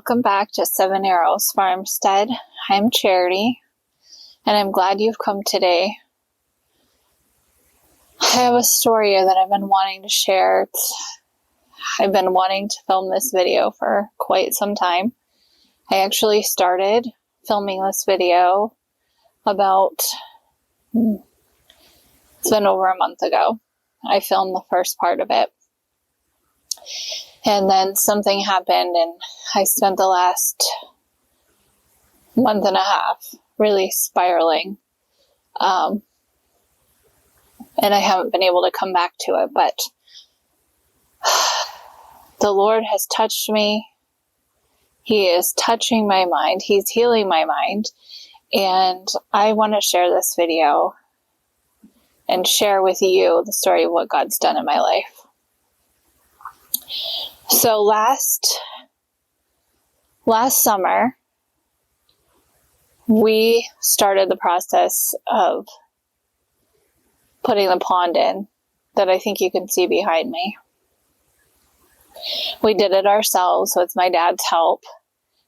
welcome back to Seven Arrows Farmstead. I'm Charity, and I'm glad you've come today. I have a story that I've been wanting to share. I've been wanting to film this video for quite some time. I actually started filming this video it's been over a month ago. I filmed the first part of it. And then something happened, and I spent the last month and a half really spiraling. And I haven't been able to come back to it, but the Lord has touched me. He is touching my mind. He's healing my mind. And I want to share this video and share with you the story of what God's done in my life. So last summer, we started the process of putting the pond in that I think you can see behind me. We did it ourselves with my dad's help,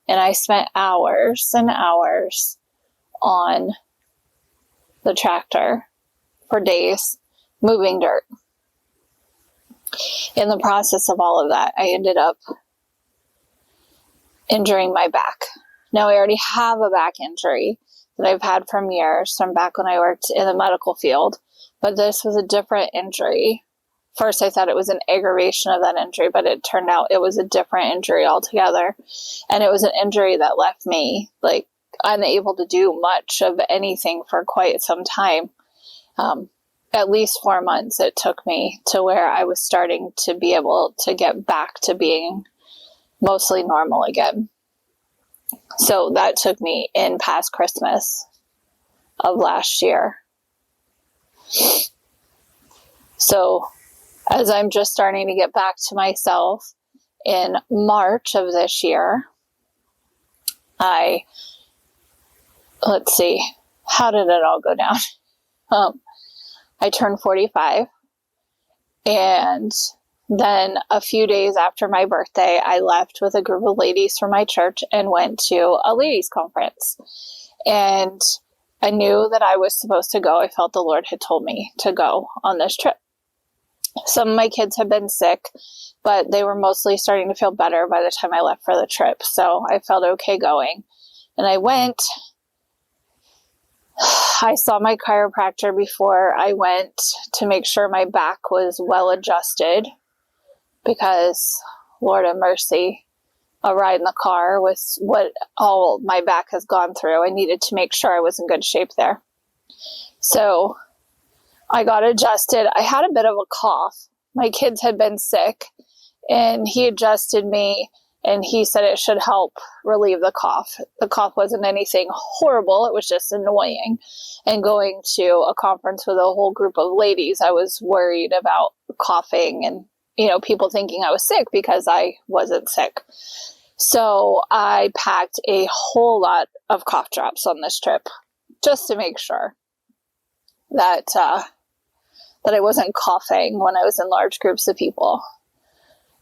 and I spent hours and hours on the tractor for days moving dirt. In the process of all of that, I ended up injuring my back. Now, I already have a back injury that I've had from years, from back when I worked in the medical field, but this was a different injury. First, I thought it was an aggravation of that injury, but it turned out it was a different injury altogether. And it was an injury that left me unable to do much of anything for quite some time. At least 4 months it took me to where I was starting to be able to get back to being mostly normal again. So that took me in past Christmas of last year. So as I'm just starting to get back to myself in March of this year, how did it all go down? I turned 45, and then a few days after my birthday, I left with a group of ladies from my church and went to a ladies' conference. And I knew that I was supposed to go. I felt the Lord had told me to go on this trip. Some of my kids had been sick, but they were mostly starting to feel better by the time I left for the trip. So I felt okay going. And I went. I saw my chiropractor before I went to make sure my back was well adjusted, because, Lord have mercy, a ride in the car with what all my back has gone through. I needed to make sure I was in good shape there. So I got adjusted. I had a bit of a cough. My kids had been sick, and he adjusted me, and he said it should help relieve the cough. The cough wasn't anything horrible. It was just annoying. And going to a conference with a whole group of ladies, I was worried about coughing and, people thinking I was sick because I wasn't sick. So I packed a whole lot of cough drops on this trip just to make sure that I wasn't coughing when I was in large groups of people.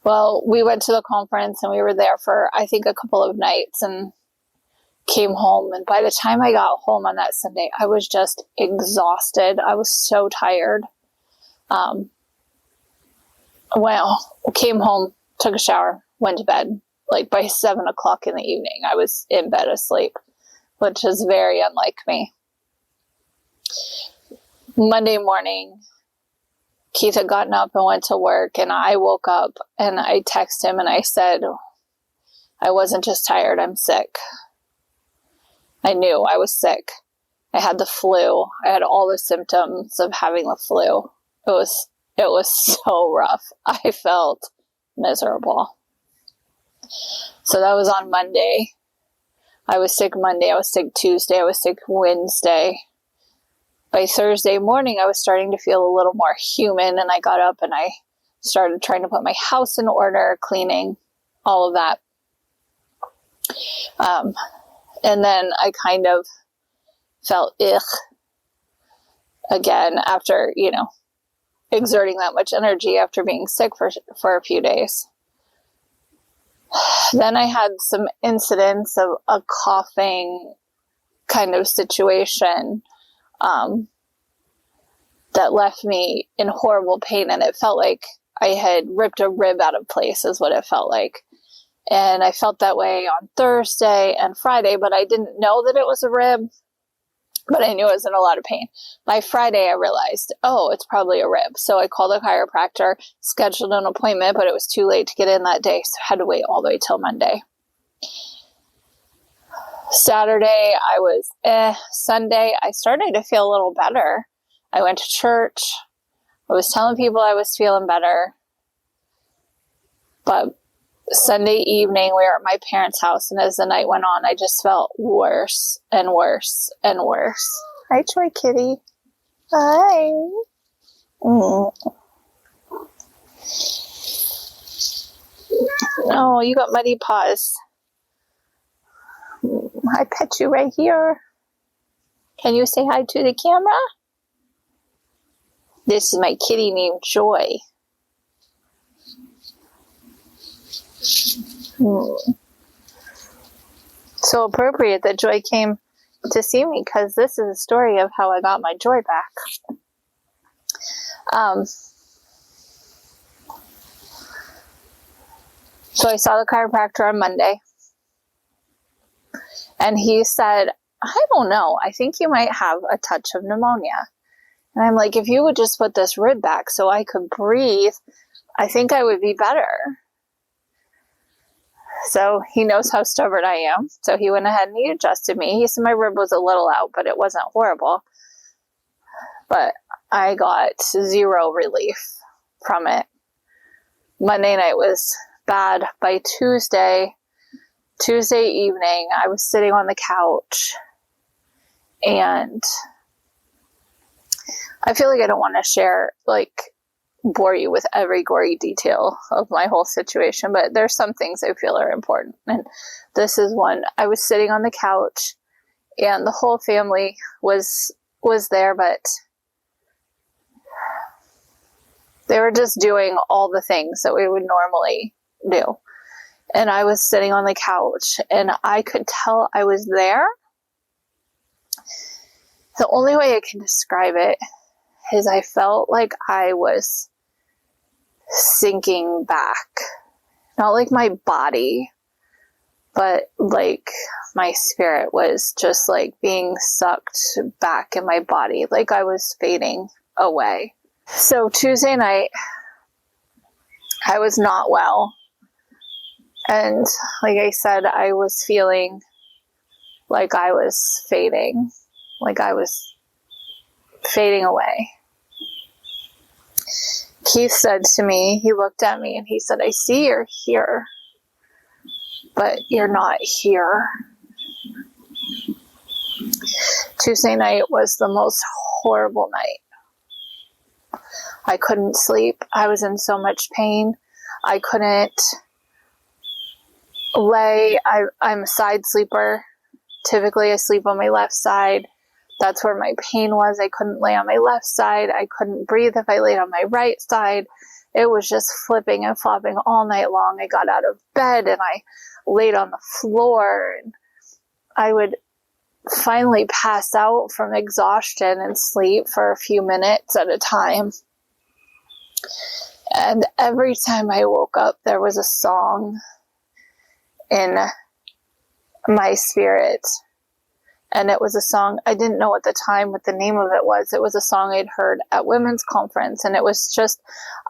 Well, we went to the conference and we were there for, I think, a couple of nights and came home. And by the time I got home on that Sunday, I was just exhausted. I was so tired. Came home, took a shower, went to bed. By 7 o'clock in the evening, I was in bed asleep, which is very unlike me. Monday morning, Keith had gotten up and went to work, and I woke up and I texted him and I said, I wasn't just tired, I'm sick. I knew I was sick. I had the flu. I had all the symptoms of having the flu. It was so rough. I felt miserable. So that was on Monday. I was sick Monday. I was sick Tuesday. I was sick Wednesday. By Thursday morning, I was starting to feel a little more human, and I got up and I started trying to put my house in order, cleaning, all of that. And then I kind of felt again after, exerting that much energy after being sick for a few days. Then I had some incidents of a coughing kind of situation that left me in horrible pain, and it felt like I had ripped a rib out of place is what it felt like. And I felt that way on Thursday and Friday, but I didn't know that it was a rib, but I knew I was in a lot of pain. By Friday, I realized, oh, it's probably a rib. So I called a chiropractor, scheduled an appointment, but it was too late to get in that day, so I had to wait all the way till Monday. Saturday, I was Sunday, I started to feel a little better. I went to church. I was telling people I was feeling better. But Sunday evening, we were at my parents' house, and as the night went on, I just felt worse and worse and worse. Hi, Joy Kitty. Hi. Oh, you got muddy paws. I pet you right here. Can you say hi to the camera? This is my kitty named Joy. So appropriate that Joy came to see me, because this is a story of how I got my Joy back. So I saw the chiropractor on Monday, and he said, I don't know, I think you might have a touch of pneumonia. And I'm like, if you would just put this rib back so I could breathe, I think I would be better. So he knows how stubborn I am. So he went ahead and he adjusted me. He said my rib was a little out, but it wasn't horrible. But I got zero relief from it. Monday night was bad. By Tuesday evening, I was sitting on the couch, and I feel like I don't want to share, bore you with every gory detail of my whole situation, but there's some things I feel are important. And this is one. I was sitting on the couch, and the whole family was there, but they were just doing all the things that we would normally do. And I was sitting on the couch, and I could tell I was there. The only way I can describe it is I felt like I was sinking back. Not like my body, but like my spirit was just like being sucked back in my body, like I was fading away. So Tuesday night, I was not well. And like I said, I was feeling like I was fading, like I was fading away. Keith said to me, he looked at me and he said, I see you're here, but you're not here. Tuesday night was the most horrible night. I couldn't sleep. I was in so much pain. I couldn't lay. I'm a side sleeper. Typically I sleep on my left side. That's where my pain was. I couldn't lay on my left side. I couldn't breathe if I laid on my right side. It was just flipping and flopping all night long. I got out of bed and I laid on the floor, and I would finally pass out from exhaustion and sleep for a few minutes at a time. And every time I woke up, there was a song in my spirit. And it was a song, I didn't know at the time what the name of it was. It was a song I'd heard at women's conference, and it was just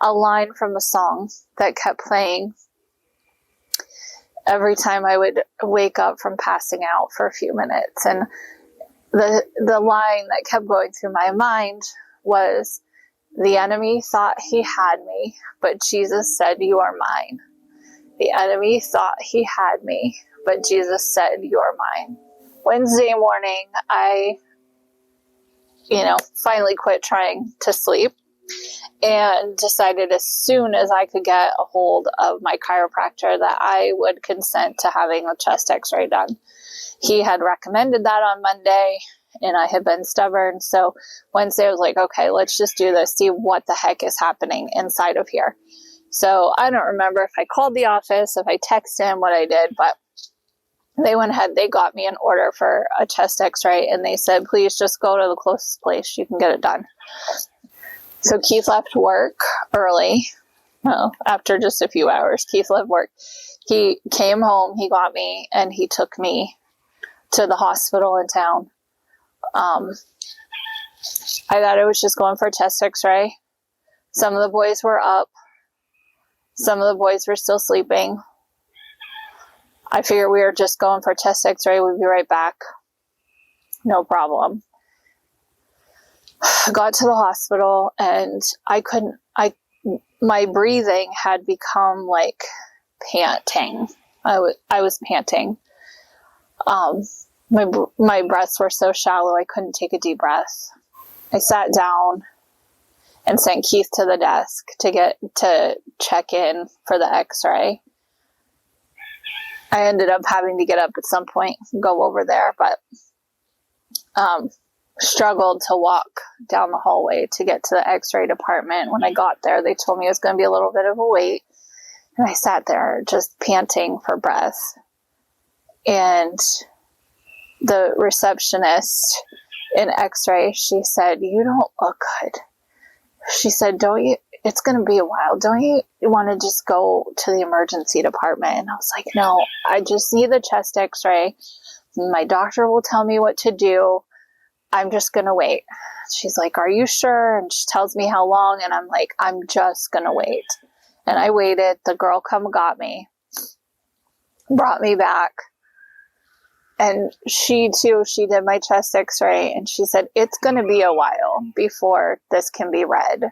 a line from the song that kept playing every time I would wake up from passing out for a few minutes. And the line that kept going through my mind was, the enemy thought he had me, but Jesus said, you are mine. The enemy thought he had me, but Jesus said, you're mine. Wednesday morning, I, finally quit trying to sleep and decided as soon as I could get a hold of my chiropractor that I would consent to having a chest x-ray done. He had recommended that on Monday, and I had been stubborn. So Wednesday I was like, okay, let's just do this, see what the heck is happening inside of here. So I don't remember if I called the office, if I texted him, what I did, but they went ahead, they got me an order for a chest x-ray, and they said, please just go to the closest place you can get it done. So Keith left work early. Well, after just a few hours, Keith left work. He came home, he got me, and he took me to the hospital in town. I thought I was just going for a chest x-ray. Some of the boys were up. Some of the boys were still sleeping. I figured we were just going for a chest x-ray. We'd be right back. No problem. Got to the hospital, and my breathing had become like panting. I was panting. My breaths were so shallow I couldn't take a deep breath. I sat down and sent Keith to the desk to check in for the x-ray. I ended up having to get up at some point and go over there, but struggled to walk down the hallway to get to the x-ray department. When I got there, they told me it was going to be a little bit of a wait, and I sat there just panting for breath. And the receptionist in x-ray, she said, you don't look good. She said, it's going to be a while. Don't you want to just go to the emergency department? And I was like, no, I just need the chest x-ray. My doctor will tell me what to do. I'm just going to wait. She's like, are you sure? And she tells me how long. And I'm like, I'm just going to wait. And I waited. The girl got me, brought me back. And she did my chest x-ray. And she said, it's going to be a while before this can be read.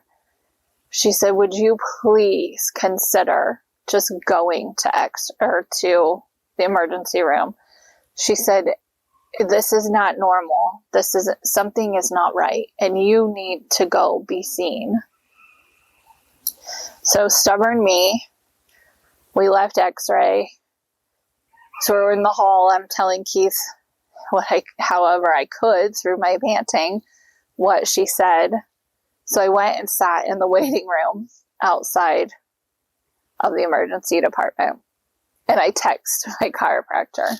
She said, would you please consider just going to the emergency room? She said, this is not normal. Something is not right, and you need to go be seen. So stubborn me, we left x-ray. So we're in the hall. I'm telling Keith however I could through my panting, what she said. So I went and sat in the waiting room outside of the emergency department, and I texted my chiropractor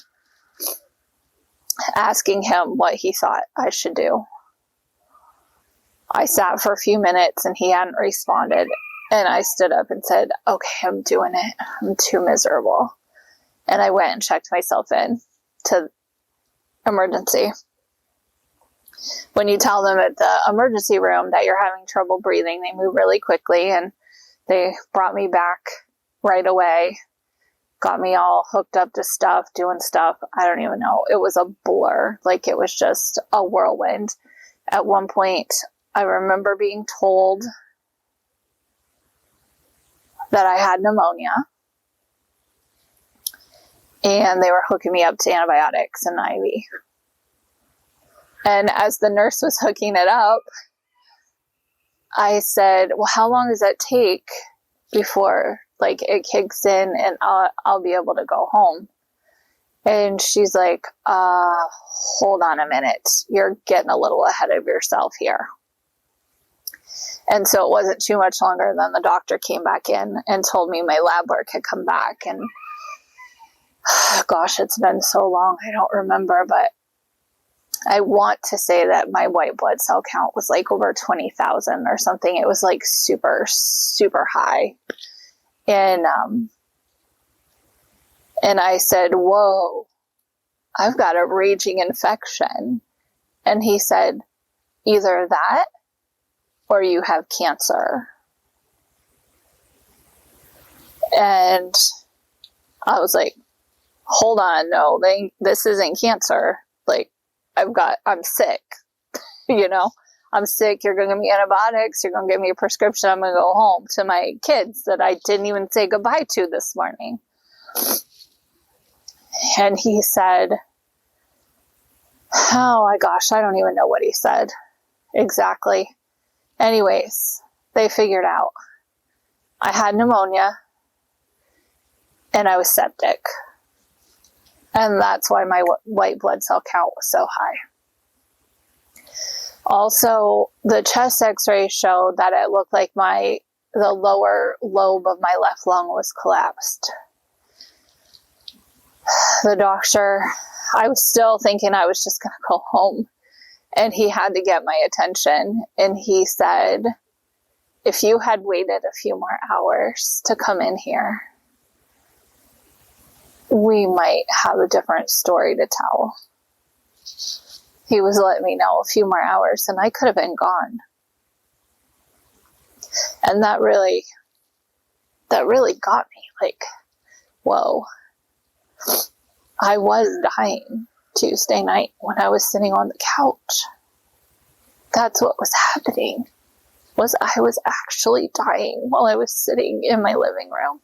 asking him what he thought I should do. I sat for a few minutes and he hadn't responded, and I stood up and said, okay, I'm doing it. I'm too miserable. And I went and checked myself in to emergency. When you tell them at the emergency room that you're having trouble breathing, they move really quickly, and they brought me back right away. Got me all hooked up to stuff, doing stuff. I don't even know. It was a blur. Like, it was just a whirlwind. At one point, I remember being told that I had pneumonia, and they were hooking me up to antibiotics and IV. And as the nurse was hooking it up, I said, well, how long does that take before it kicks in and I'll be able to go home? And she's like, hold on a minute. You're getting a little ahead of yourself here. And so it wasn't too much longer than the doctor came back in and told me my lab work had come back. And gosh, it's been so long. I don't remember, but I want to say that my white blood cell count was over 20,000 or something. It was super, super high. And I said, whoa, I've got a raging infection. And he said, either that or you have cancer. And I was like, hold on, no, this isn't cancer. I'm sick, I'm sick. You're going to give me antibiotics. You're going to give me a prescription. I'm going to go home to my kids that I didn't even say goodbye to this morning. And he said, oh my gosh, I don't even know what he said exactly. Anyways, they figured out I had pneumonia and I was septic. And that's why my white blood cell count was so high. Also, the chest x-ray showed that it looked like my the lower lobe of my left lung was collapsed. The doctor, I was still thinking I was just going to go home, and he had to get my attention. And he said, if you had waited a few more hours to come in here, we might have a different story to tell. He was letting me know a few more hours and I could have been gone. And that really got me, like, whoa. I was dying Tuesday night when I was sitting on the couch. That's what was happening, was I was actually dying while I was sitting in my living room.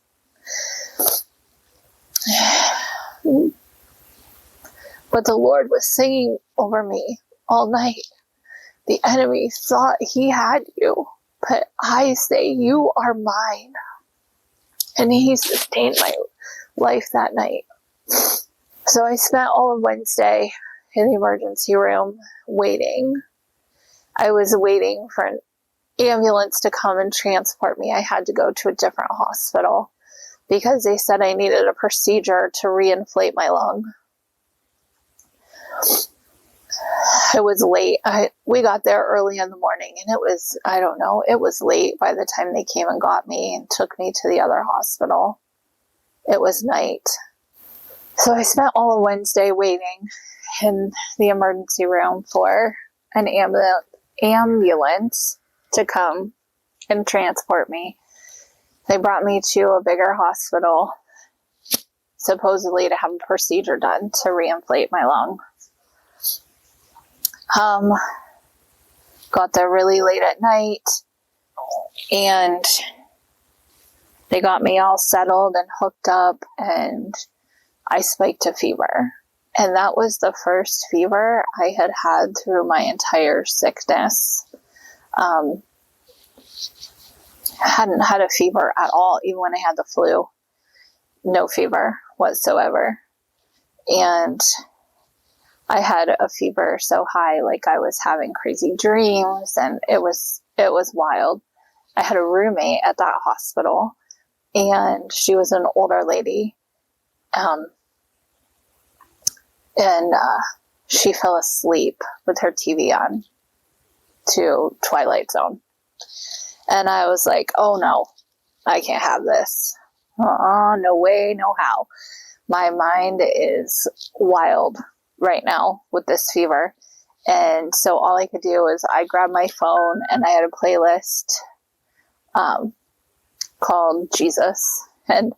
But the Lord was singing over me all night. The enemy thought he had you, but I say you are mine. And he sustained my life that night. So I spent all of Wednesday in the emergency room waiting. I was waiting for an ambulance to come and transport me. I had to go to a different hospital because they said I needed a procedure to reinflate my lung. It was late. We got there early in the morning, and it was late by the time they came and got me and took me to the other hospital. It was night. So I spent all of Wednesday waiting in the emergency room for an ambulance to come and transport me. They brought me to a bigger hospital, supposedly to have a procedure done to reinflate my lung. Got there really late at night, and they got me all settled and hooked up, and I spiked a fever. And that was the first fever I had had through my entire sickness. Hadn't had a fever at all, even when I had the flu. No fever whatsoever. And I had a fever so high, like I was having crazy dreams, and it was wild. I had a roommate at that hospital, and she was an older lady. And she fell asleep with her TV on to Twilight Zone. And I was like, oh no, I can't have this. No way, no how. My mind is wild right now with this fever. And so all I could do is I grabbed my phone, and I had a playlist called Jesus. And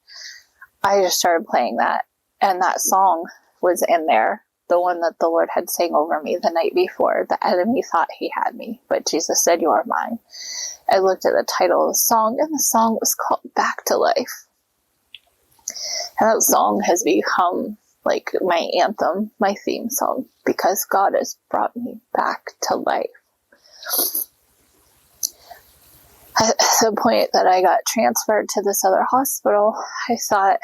I just started playing that. And that song was in there, the one that the Lord had sang over me the night before. The enemy thought he had me, but Jesus said, you are mine. I looked at the title of the song, and the song was called Back to Life. And that song has become like my anthem, my theme song, because God has brought me back to life. At the point that I got transferred to this other hospital, I thought,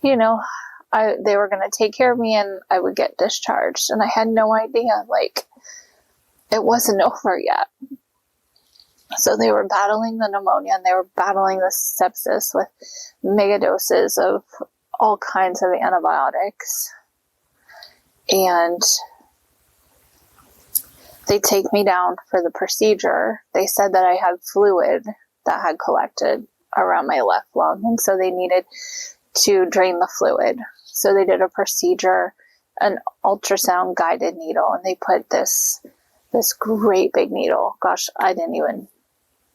they were going to take care of me and I would get discharged. And I had no idea, it wasn't over yet. So they were battling the pneumonia, and they were battling the sepsis with mega doses of all kinds of antibiotics. And they take me down for the procedure. They said that I had fluid that had collected around my left lung, and so they needed to drain the fluid. So they did a procedure, an ultrasound guided needle, and they put this great big needle. Gosh, I didn't even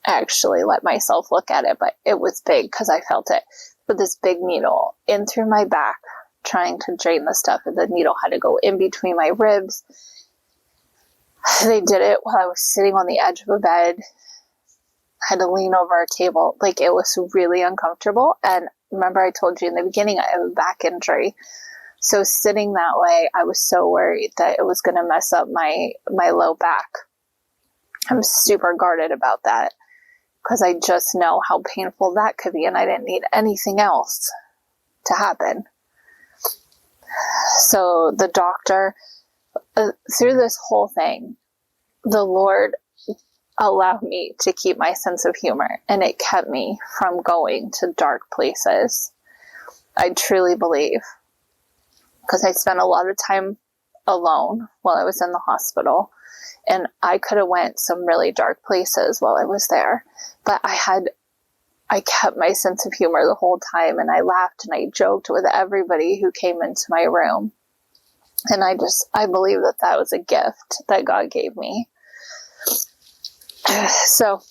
actually let myself look at it, but it was big because I felt it. With this big needle in through my back, trying to drain the stuff, and the needle had to go in between my ribs. They did it while I was sitting on the edge of a bed. I had to lean over a table. It was really uncomfortable. And remember, I told you in the beginning, I have a back injury. So sitting that way, I was so worried that it was going to mess up my low back. I'm super guarded about that because I just know how painful that could be, and I didn't need anything else to happen. So the doctor, through this whole thing, the Lord allowed me to keep my sense of humor, and it kept me from going to dark places. I truly believe, because I spent a lot of time alone while I was in the hospital, and I could have went some really dark places while I was there, but I kept my sense of humor the whole time, and I laughed and I joked with everybody who came into my room. And I believe that was a gift that God gave me. So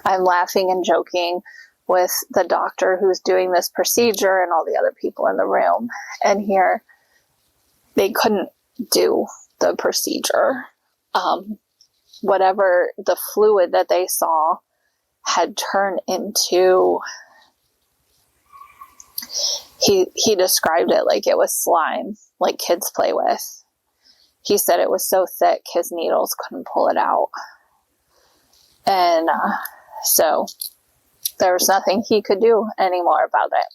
I'm laughing and joking with the doctor who's doing this procedure and all the other people in the room. And here, they couldn't do the procedure. Whatever the fluid that they saw had turned into, he described it like it was slime, like kids play with. He said it was so thick his needles couldn't pull it out. And so there was nothing he could do anymore about it.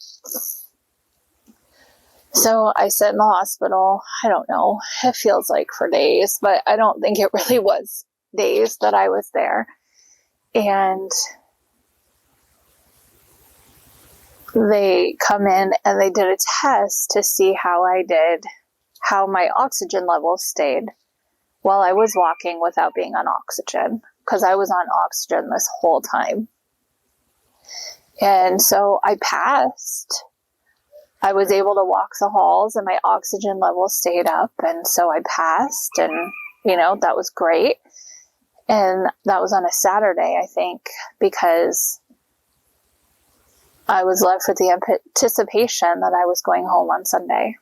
So I sit in the hospital. I don't know, it feels like for days, but I don't think it really was days that I was there. And they come in and they did a test to see how my oxygen levels stayed while I was walking without being on oxygen, because I was on oxygen this whole time. And so I passed. I was able to walk the halls and my oxygen levels stayed up. And so I passed, and, that was great. And that was on a Saturday, I think, because I was left with the anticipation that I was going home on Sunday.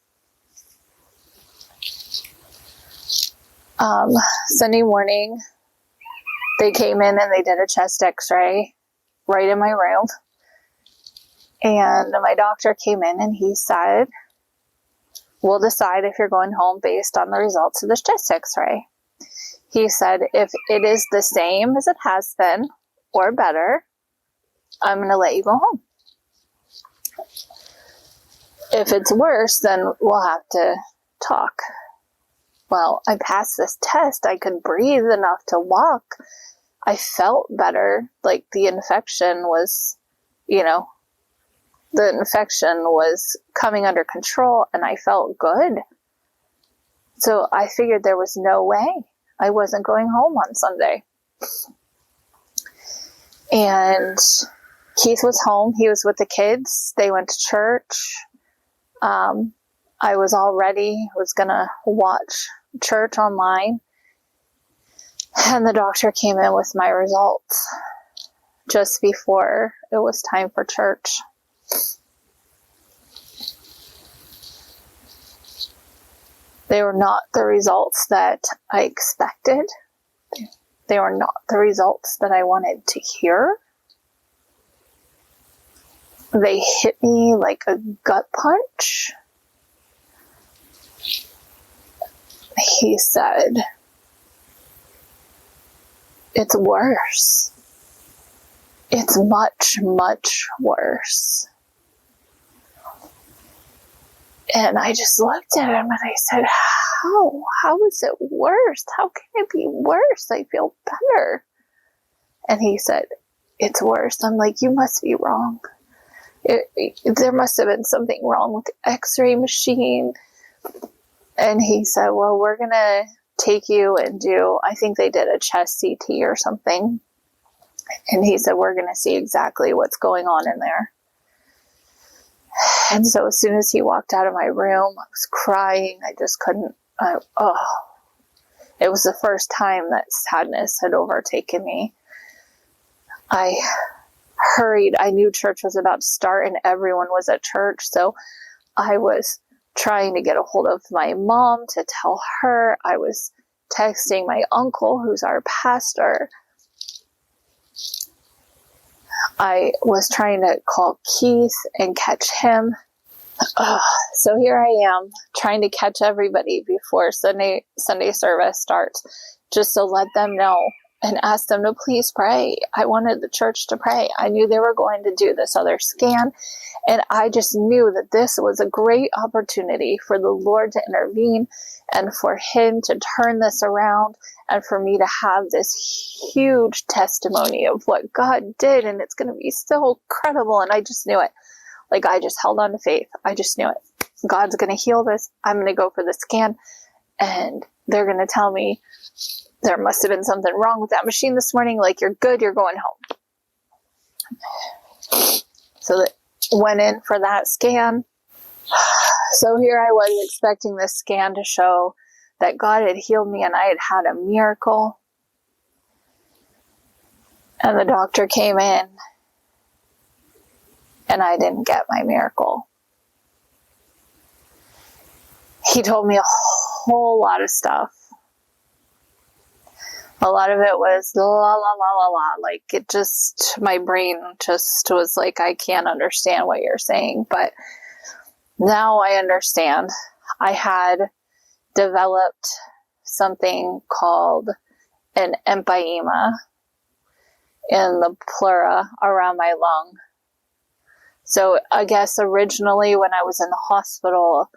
Sunday morning, they came in and they did a chest x-ray right in my room. And my doctor came in and he said, "We'll decide if you're going home based on the results of this chest x-ray." He said, "If it is the same as it has been or better, I'm going to let you go home. If it's worse, then we'll have to talk." Well, I passed this test. I could breathe enough to walk. I felt better. Like the infection was coming under control, and I felt good. So I figured there was no way I wasn't going home on Sunday. And Keith was home. He was with the kids. They went to church. I was all ready. I was going to watch church online. And the doctor came in with my results just before it was time for church. They were not the results that I expected. They were not the results that I wanted to hear. They hit me like a gut punch. He said, "It's worse. It's much, much worse." And I just looked at him and I said, How? How is it worse? How can it be worse? I feel better. And he said, "It's worse." I'm like, "You must be wrong. There must have been something wrong with the x-ray machine." And he said, "Well, we're going to take you and I think they did a chest CT or something." And he said, "We're going to see exactly what's going on in there." And so as soon as he walked out of my room, I was crying. I just couldn't. It was the first time that sadness had overtaken me. I hurried. I knew church was about to start and everyone was at church. So I was trying to get a hold of my mom to tell her. I was texting my uncle, who's our pastor. I was trying to call Keith and catch him. So here I am trying to catch everybody before Sunday service starts, just to let them know and asked them to please pray. I wanted the church to pray. I knew they were going to do this other scan, and I just knew that this was a great opportunity for the Lord to intervene and for him to turn this around and for me to have this huge testimony of what God did, and it's going to be so incredible. And I just knew it. Like, I just held on to faith. I just knew it. God's going to heal this. I'm going to go for the scan, and they're going to tell me there must have been something wrong with that machine this morning. Like, you're good. You're going home. So that went in for that scan. So here I was expecting this scan to show that God had healed me and I had had a miracle. And the doctor came in and I didn't get my miracle. He told me a whole lot of stuff. A lot of it was la la la la la. Like, it just, my brain just was like, I can't understand what you're saying. But now I understand. I had developed something called an empyema in the pleura around my lung. So I guess originally when I was in the hospital,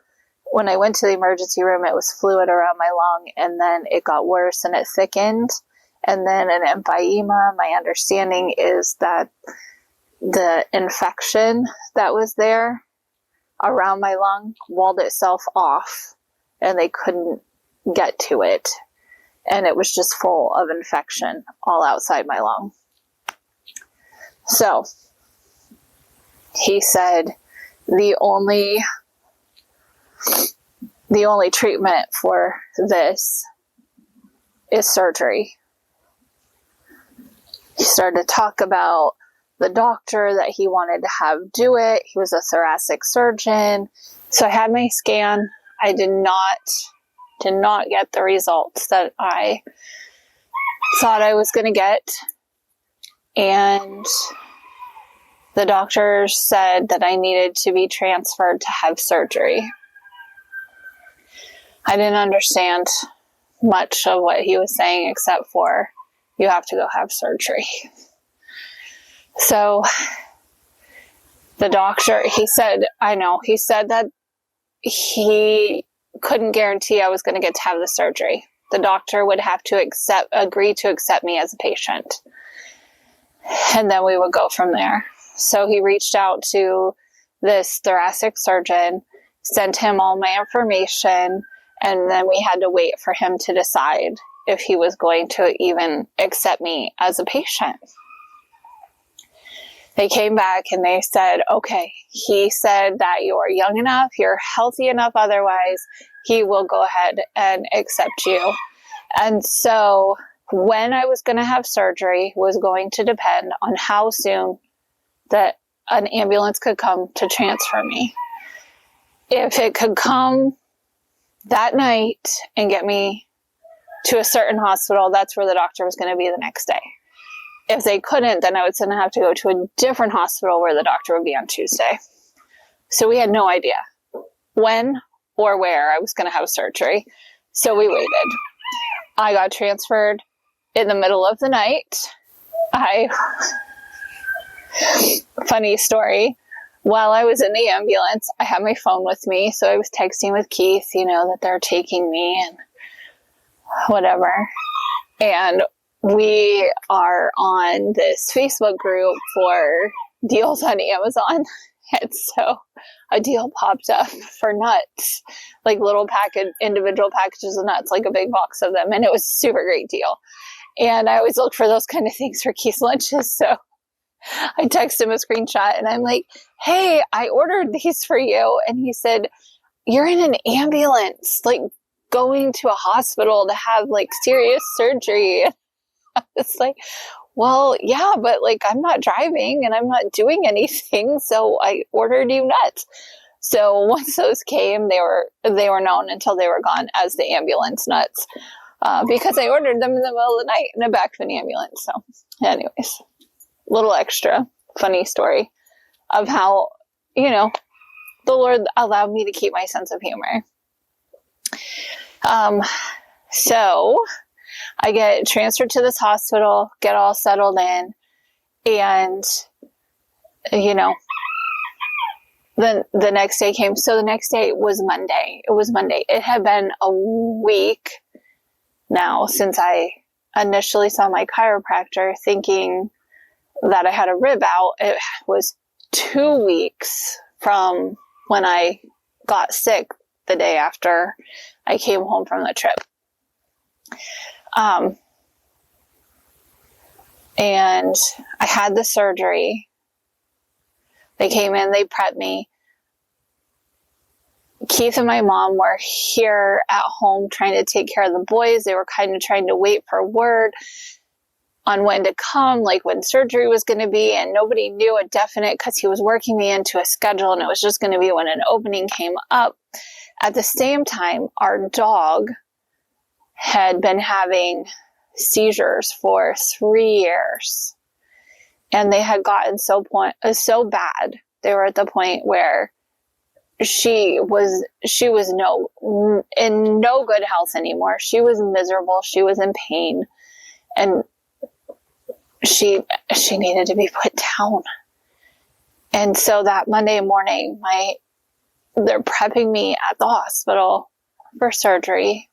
when I went to the emergency room, it was fluid around my lung, and then it got worse and it thickened. And then an empyema, my understanding is that the infection that was there around my lung walled itself off and they couldn't get to it. And it was just full of infection all outside my lung. So he said the only treatment for this is surgery. He started to talk about the doctor that he wanted to have do it. He was a thoracic surgeon. So I had my scan. I did not get the results that I thought I was going to get. And the doctor said that I needed to be transferred to have surgery. I didn't understand much of what he was saying except for, you have to go have surgery. So the doctor, he said that he couldn't guarantee I was going to get to have the surgery. The doctor would have to agree to accept me as a patient. And then we would go from there. So he reached out to this thoracic surgeon, sent him all my information, and then we had to wait for him to decide if he was going to even accept me as a patient. They came back and they said, okay, he said that you're young enough, you're healthy enough otherwise, he will go ahead and accept you. And so when I was going to have surgery was going to depend on how soon that an ambulance could come to transfer me. If it could come that night and get me to a certain hospital, that's where the doctor was going to be the next day. If they couldn't, then I was going to have to go to a different hospital where the doctor would be on Tuesday. So we had no idea when or where I was going to have surgery. So we waited. I got transferred in the middle of the night. Funny story. While I was in the ambulance, I had my phone with me. So I was texting with Keith, that they're taking me and whatever. And we are on this Facebook group for deals on Amazon. And so a deal popped up for nuts, like little individual packages of nuts, like a big box of them. And it was a super great deal. And I always look for those kind of things for Keith's lunches. So I text him a screenshot and I'm like, hey, I ordered these for you. And he said, you're in an ambulance, like going to a hospital to have like serious surgery. It's like, well, yeah, but like I'm not driving and I'm not doing anything. So I ordered you nuts. So once those came, they were known until they were gone as the ambulance nuts, because I ordered them in the middle of the night in the back of an ambulance. So anyways, little extra funny story of how, the Lord allowed me to keep my sense of humor. So I get transferred to this hospital, get all settled in, and, then the next day came. So the next day was Monday. It was Monday. It had been a week now since I initially saw my chiropractor thinking that I had a rib out. It was 2 weeks from when I got sick the day after I came home from the trip. And I had the surgery. They came in, they prepped me. Keith and my mom were here at home trying to take care of the boys. They were kind of trying to wait for word on when to come, like when surgery was going to be, and nobody knew a definite because he was working me into a schedule, and it was just going to be when an opening came up. At the same time, our dog had been having seizures for 3 years, and they had gotten so bad. They were at the point where she was in no good health anymore. She was miserable. She was in pain, and she needed to be put down. And so that Monday morning, they're prepping me at the hospital for surgery.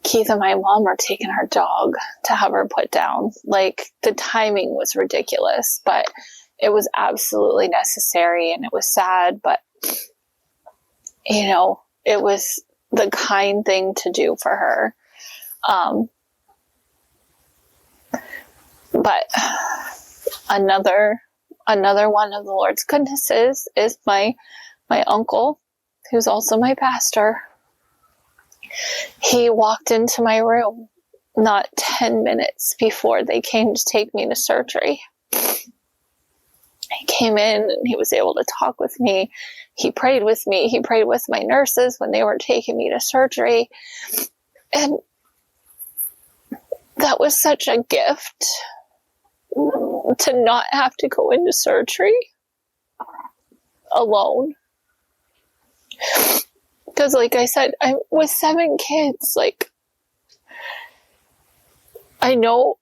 Keith and my mom are taking our dog to have her put down. Like, the timing was ridiculous, but it was absolutely necessary, and it was sad, but, it was the kind thing to do for her. But another one of the Lord's goodnesses is my uncle, who's also my pastor. He walked into my room not 10 minutes before they came to take me to surgery. He came in and he was able to talk with me. He prayed with me. He prayed with my nurses when they were taking me to surgery. And that was such a gift to not have to go into surgery alone. Because, like I said, I'm with 7 kids. Like, I know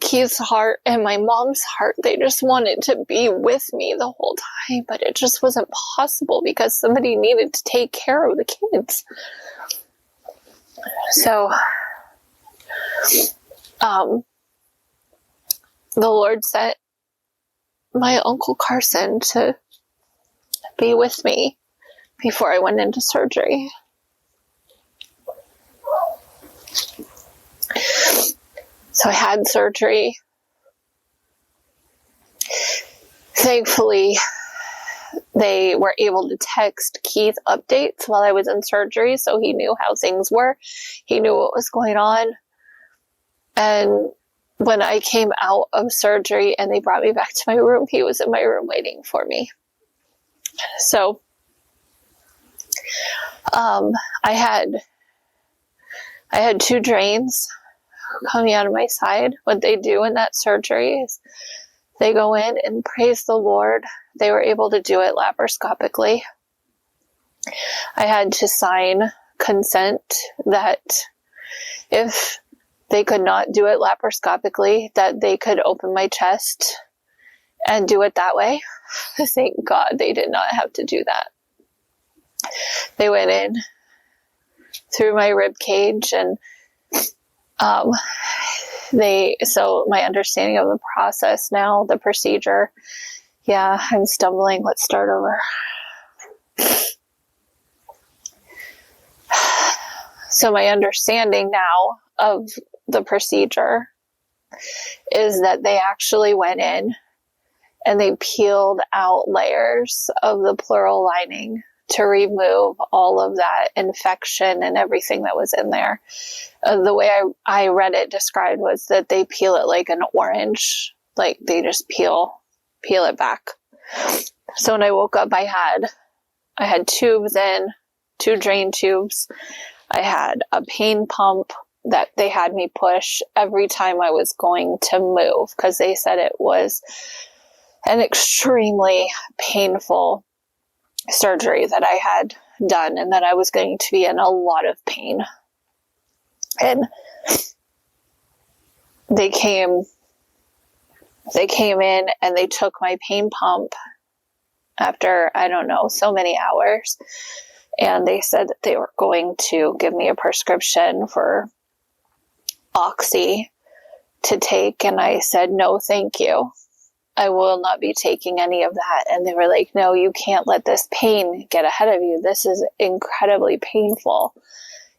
Keith's heart and my mom's heart, they just wanted to be with me the whole time, but it just wasn't possible because somebody needed to take care of the kids. So, the Lord sent my Uncle Carson to be with me before I went into surgery. So I had surgery. Thankfully, they were able to text Keith updates while I was in surgery, so he knew how things were. He knew what was going on. And when I came out of surgery and they brought me back to my room, he was in my room waiting for me. So, I had 2 drains coming out of my side. What they do in that surgery is they go in and, praise the Lord, they were able to do it laparoscopically. I had to sign consent that if they could not do it laparoscopically, that they could open my chest and do it that way. Thank God they did not have to do that. They went in through my rib cage, and so my understanding of the process now, the procedure, I'm stumbling. Let's start over. So my understanding now of the procedure is that they actually went in and they peeled out layers of the pleural lining to remove all of that infection and everything that was in there. The way I read it described was that they peel it like an orange, like they just peel it back. So when I woke up, I had tubes in, 2 drain tubes. I had a pain pump that they had me push every time I was going to move, because they said it was an extremely painful surgery that I had done and that I was going to be in a lot of pain. And they came in and they took my pain pump after, I don't know, so many hours. And they said that they were going to give me a prescription for Oxy to take. And I said, no, thank you. I will not be taking any of that. And they were like, no, you can't let this pain get ahead of you. This is incredibly painful.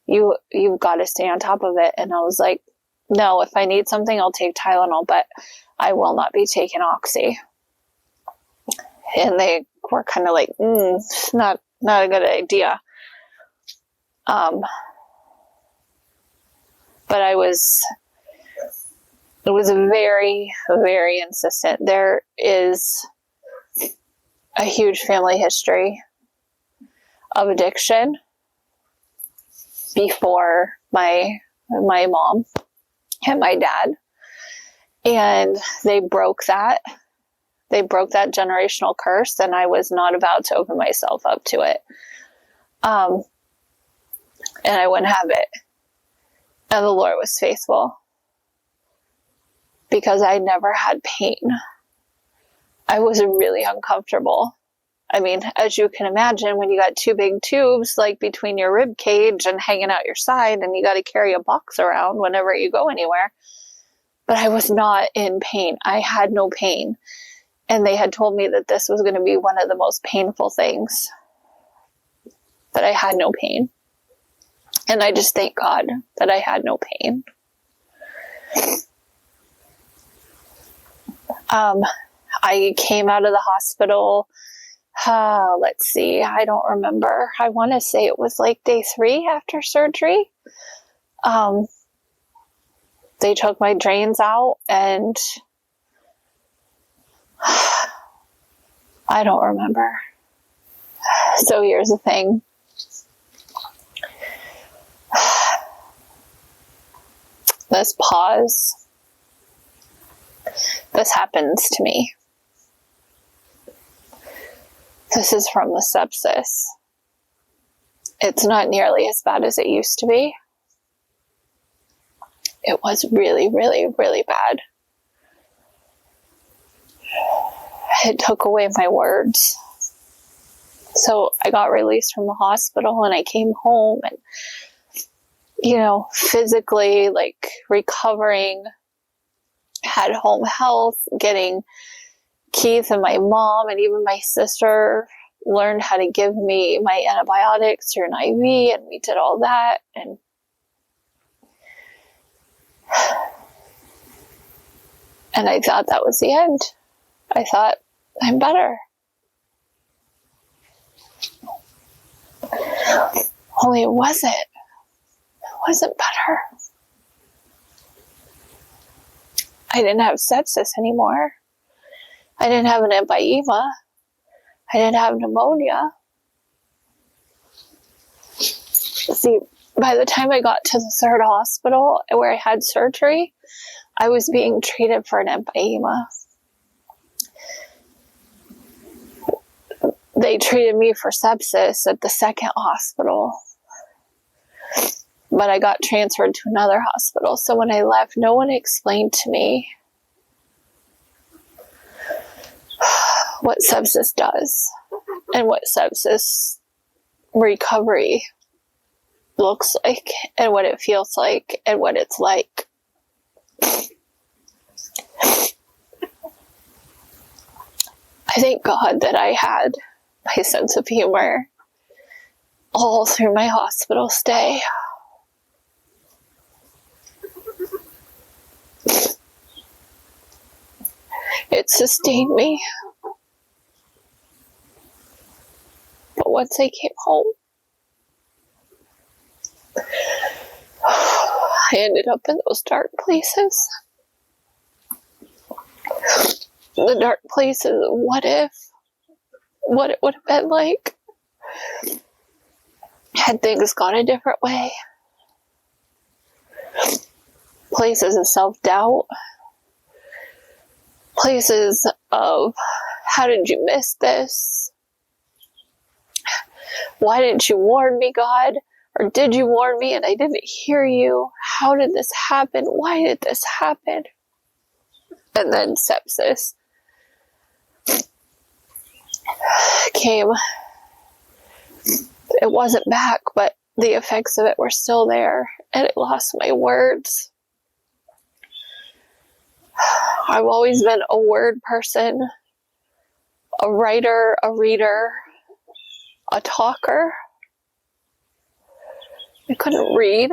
You've got to stay on top of it. And I was like, no, if I need something, I'll take Tylenol, but I will not be taking Oxy. And they were kind of like, not a good idea. But I was very, very insistent. There is a huge family history of addiction before my mom and my dad. And they broke that. They broke that generational curse, and I was not about to open myself up to it. And I wouldn't have it. And the Lord was faithful, because I never had pain. I was really uncomfortable. I mean, as you can imagine, when you got two big tubes like between your rib cage and hanging out your side, and you got to carry a box around whenever you go anywhere. But I was not in pain. I had no pain. And they had told me that this was going to be one of the most painful things. But I had no pain. And I just thank God that I had no pain. I came out of the hospital, let's see, I don't remember. I want to say it was like day 3 after surgery. They took my drains out, and I don't remember. So here's the thing. This pause. This happens to me. This is from the sepsis. It's not nearly as bad as it used to be. It was really, really, really bad. It took away my words. So I got released from the hospital, and I came home, and, physically, like, recovering, had home health, getting Keith and my mom and even my sister learned how to give me my antibiotics through an IV, and we did all that. And I thought that was the end. I thought, I'm better. Only it wasn't. It wasn't better. I didn't have sepsis anymore. I didn't have an empyema. I didn't have pneumonia. See, by the time I got to the 3rd hospital where I had surgery, I was being treated for an empyema. They treated me for sepsis at the 2nd hospital, but I got transferred to another hospital. So when I left, no one explained to me what sepsis does and what sepsis recovery looks like and what it feels like and what it's like. I thank God that I had my sense of humor all through my hospital stay. It sustained me. But once I came home, I ended up in those dark places. The dark places of what if, what it would have been like had things gone a different way. Places of self-doubt. Places of, how did you miss this? Why didn't you warn me, God? Or did you warn me and I didn't hear you? How did this happen? Why did this happen? And then sepsis came. It wasn't back, but the effects of it were still there, and it lost my words. I've always been a word person, a writer, a reader, a talker. I couldn't read.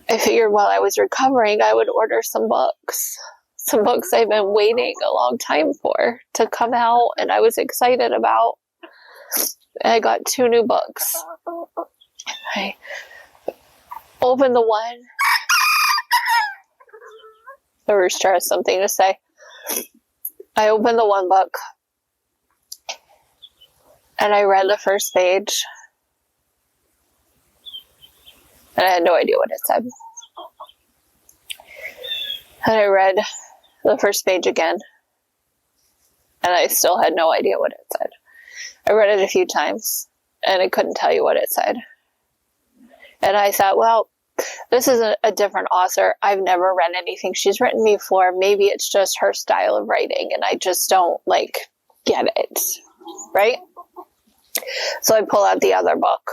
I figured while I was recovering, I would order some books I've been waiting a long time for to come out, and I was excited about. And I got 2 new books. I opened the one. The rooster has something to say. I opened the one book, and I read the first page, and I had no idea what it said. And I read the first page again, and I still had no idea what it said. I read it a few times, and I couldn't tell you what it said. And I thought, well, this is a different author. I've never read anything she's written before. Maybe it's just her style of writing, and I just don't, get it, right? So I pull out the other book.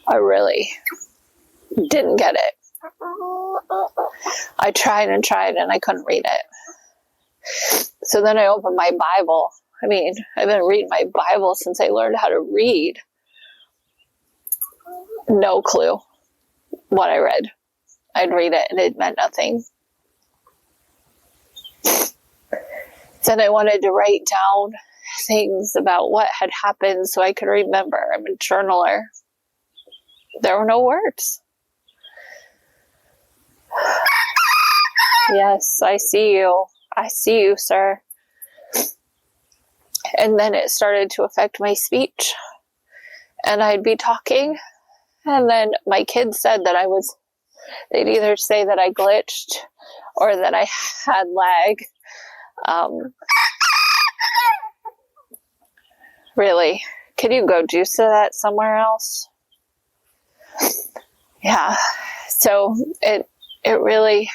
I really didn't get it. I tried, and I couldn't read it. So then I opened my Bible. I've been reading my Bible since I learned how to read. No clue what I read. I'd read it and it meant nothing. Then I wanted to write down things about what had happened so I could remember. I'm a journaler. There were no words. Yes, I see you. I see you, sir. And then it started to affect my speech. And I'd be talking, and then my kids said that they'd either say that I glitched or that I had lag. Really, could you go juice that somewhere else? Yeah, so it really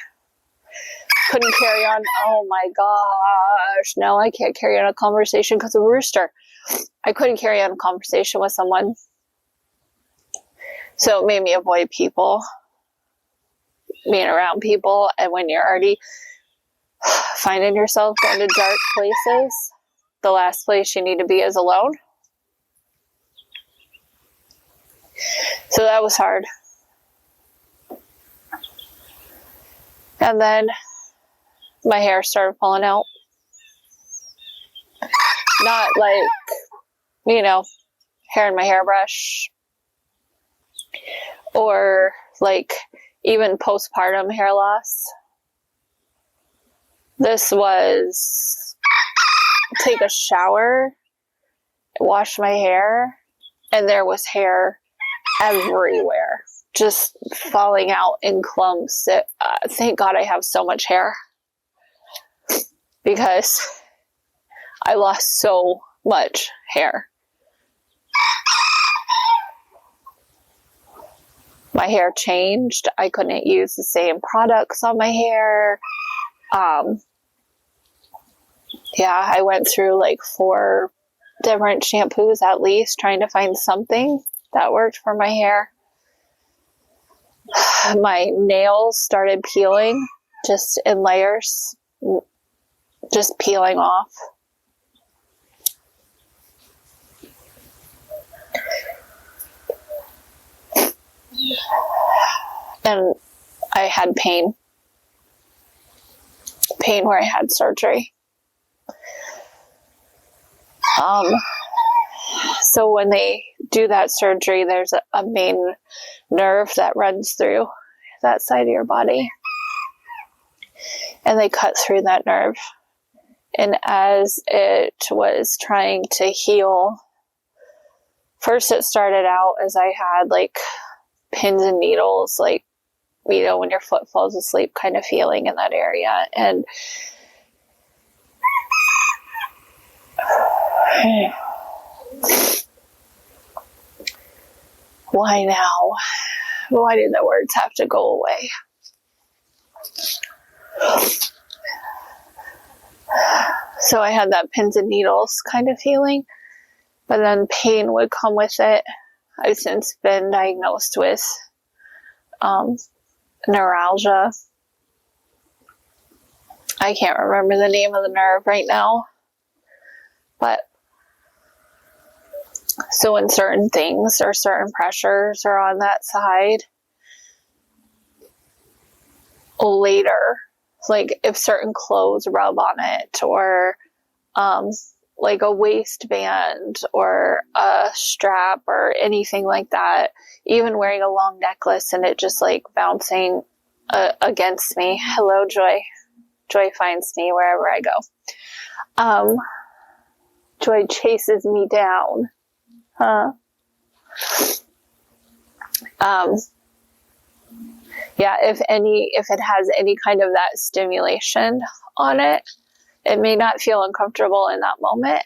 couldn't carry on. Oh my gosh, no, I can't carry on a conversation because of a rooster. I couldn't carry on a conversation with someone. So it made me avoid people, being around people. And when you're already finding yourself going to dark places, the last place you need to be is alone. So that was hard. And then my hair started falling out. Not hair in my hairbrush. Or even postpartum hair loss. This was take a shower, wash my hair, and there was hair everywhere, just falling out in clumps. Thank God I have so much hair, because I lost so much hair. My hair changed. I couldn't use the same products on my hair. I went through 4 different shampoos at least, trying to find something that worked for my hair. My nails started peeling, just in layers, just peeling off. And I had pain where I had surgery. So when they do that surgery, there's a main nerve that runs through that side of your body. And they cut through that nerve. And as it was trying to heal, first it started out as I had pins and needles, when your foot falls asleep kind of feeling in that area. And Why now? Why did the words have to go away? So I had that pins and needles kind of feeling, but then pain would come with it. I've since been diagnosed with neuralgia. I can't remember the name of the nerve right now, but so when certain things or certain pressures are on that side, later, like if certain clothes rub on it, or like a waistband or a strap or anything like that, even wearing a long necklace and it just like bouncing against me. Hello, Joy. Joy finds me wherever I go. Joy chases me down. Yeah, if it has any kind of that stimulation on it, it may not feel uncomfortable in that moment,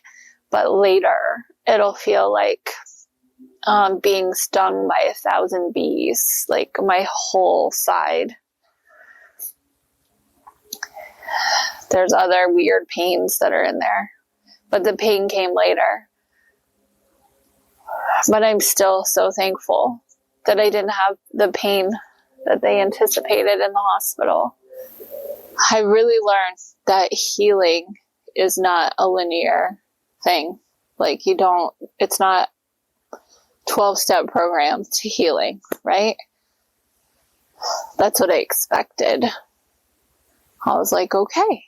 but later it'll feel like being stung by 1,000 bees, like my whole side. There's other weird pains that are in there, but the pain came later. But I'm still so thankful that I didn't have the pain that they anticipated in the hospital. I really learned that healing is not a linear thing. Like it's not 12-step program to healing, right? That's what I expected. I was like, okay,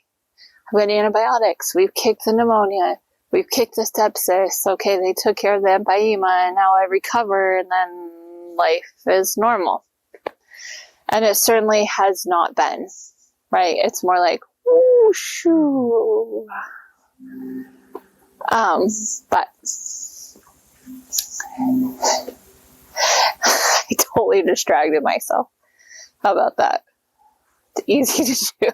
I've got antibiotics. We've kicked the pneumonia. We've kicked the sepsis. Okay, they took care of the empyema, and now I recover, and then life is normal. And it certainly has not been, right? It's more like, whooshoo. But I totally distracted myself. How about that? It's easy to do.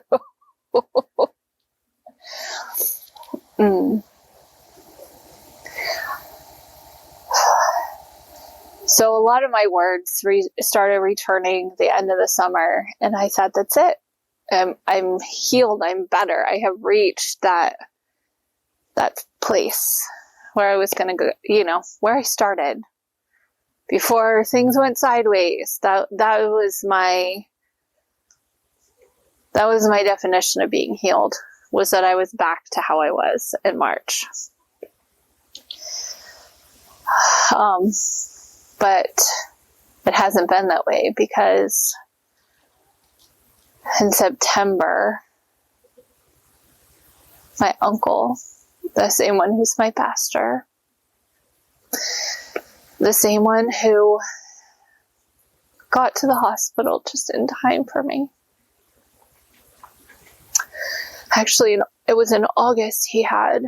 So a lot of my words started returning the end of the summer, and I thought, that's it. I'm healed. I'm better. I have reached that place where I was going to go, where I started before things went sideways. That was my definition of being healed, was that I was back to how I was in March. But it hasn't been that way, because in September, my uncle, the same one who's my pastor, the same one who got to the hospital just in time for me. Actually, it was in August he had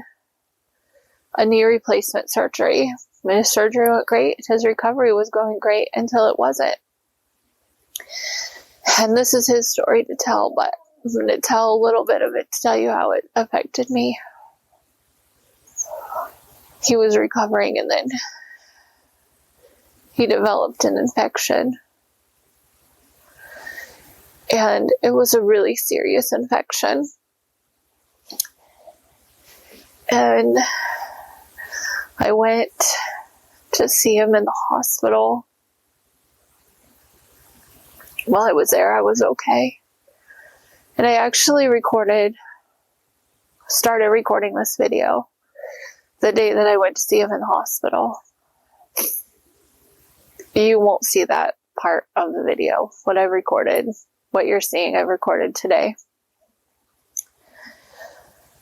a knee replacement surgery. His surgery went great. His recovery was going great until it wasn't. And this is his story to tell, but I'm going to tell a little bit of it to tell you how it affected me. He was recovering, and then he developed an infection. And it was a really serious infection. And I went to see him in the hospital. While I was there, I was okay. And I actually started recording this video the day that I went to see him in the hospital. You won't see that part of the video. What I recorded, what you're seeing, I recorded today.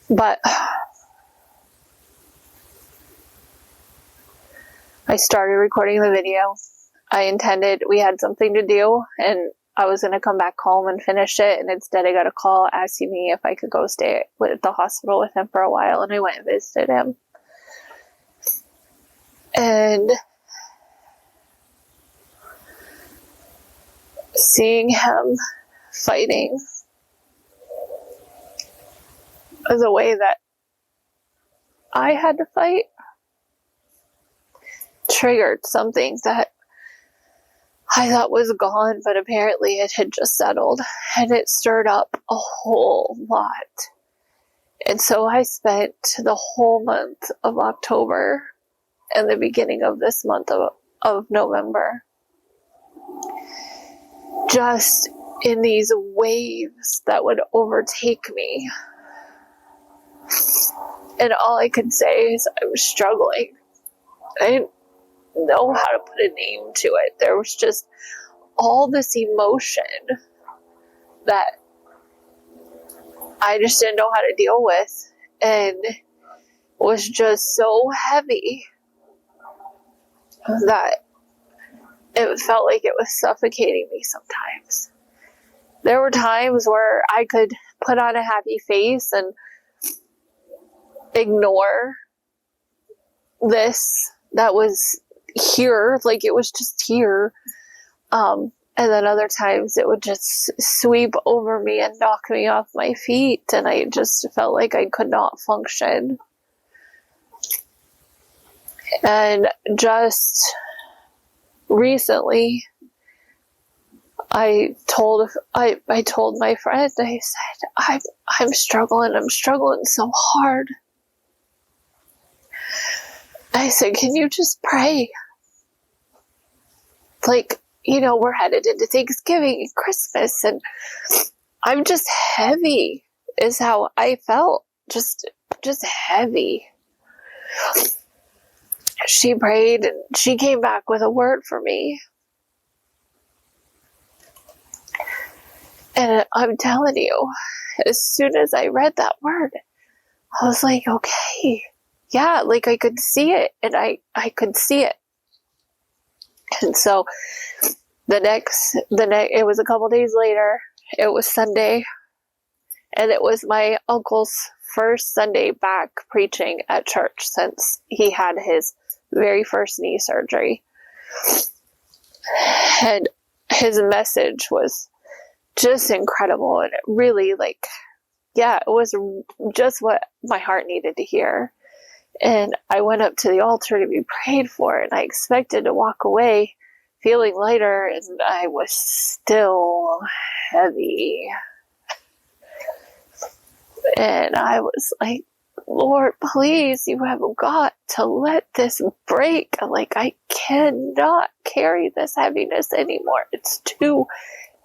But I started recording the video. We had something to do, and I was going to come back home and finish it, and instead I got a call asking me if I could go stay at the hospital with him for a while, and I went and visited him. And seeing him fighting as a way that I had to fight triggered something that I thought was gone, but apparently it had just settled, and it stirred up a whole lot. And so I spent the whole month of October and the beginning of this month of November just in these waves that would overtake me. And all I could say is I was struggling. I didn't know how to put a name to it. There was just all this emotion that I just didn't know how to deal with, and was just so heavy that it felt like it was suffocating me sometimes. There were times where I could put on a happy face and ignore this that was here, like it was just here. And then other times it would just sweep over me and knock me off my feet, and I just felt like I could not function. And just recently, I told my friend, I said, I'm struggling so hard. I said, can you just pray? Like, we're headed into Thanksgiving and Christmas, and I'm just heavy, is how I felt. Just heavy. She prayed, and she came back with a word for me. And I'm telling you, as soon as I read that word, I was like, okay, yeah, like I could see it, and I could see it. And so it was a couple days later, it was Sunday, and it was my uncle's first Sunday back preaching at church since he had his very first knee surgery. And his message was just incredible, and it really, it was just what my heart needed to hear. And I went up to the altar to be prayed for, and I expected to walk away feeling lighter, and I was still heavy. And I was like, Lord, please, you have got to let this break. I cannot carry this heaviness anymore. It's too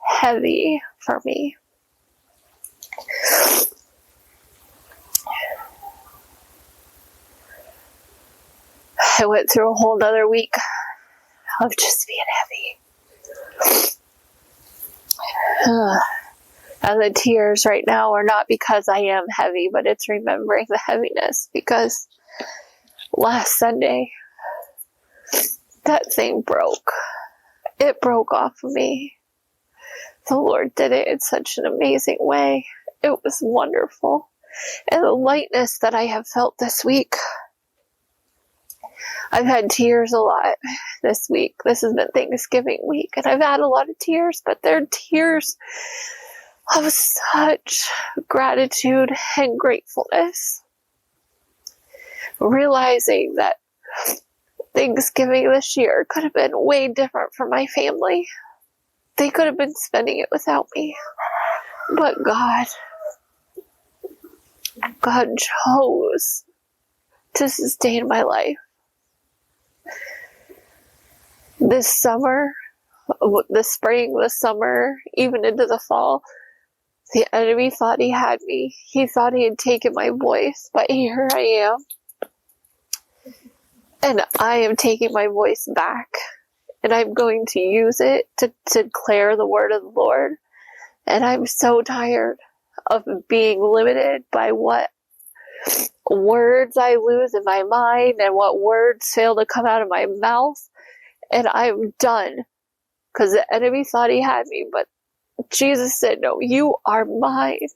heavy for me. I went through a whole nother week of just being heavy. And the tears right now are not because I am heavy, but it's remembering the heaviness, because last Sunday, that thing broke. It broke off of me. The Lord did it in such an amazing way. It was wonderful. And the lightness that I have felt this week. I've had tears a lot this week. This has been Thanksgiving week, and I've had a lot of tears, but they're tears of such gratitude and gratefulness. Realizing that Thanksgiving this year could have been way different for my family. They could have been spending it without me. But God chose to sustain my life. This summer, the spring, the summer, even into the fall, the enemy thought he had me. He thought he had taken my voice, but here I am. And I am taking my voice back, and I'm going to use it to declare the word of the Lord. And I'm so tired of being limited by what words I lose in my mind and what words fail to come out of my mouth. And I'm done, because the enemy thought he had me, but Jesus said, no, you are mine.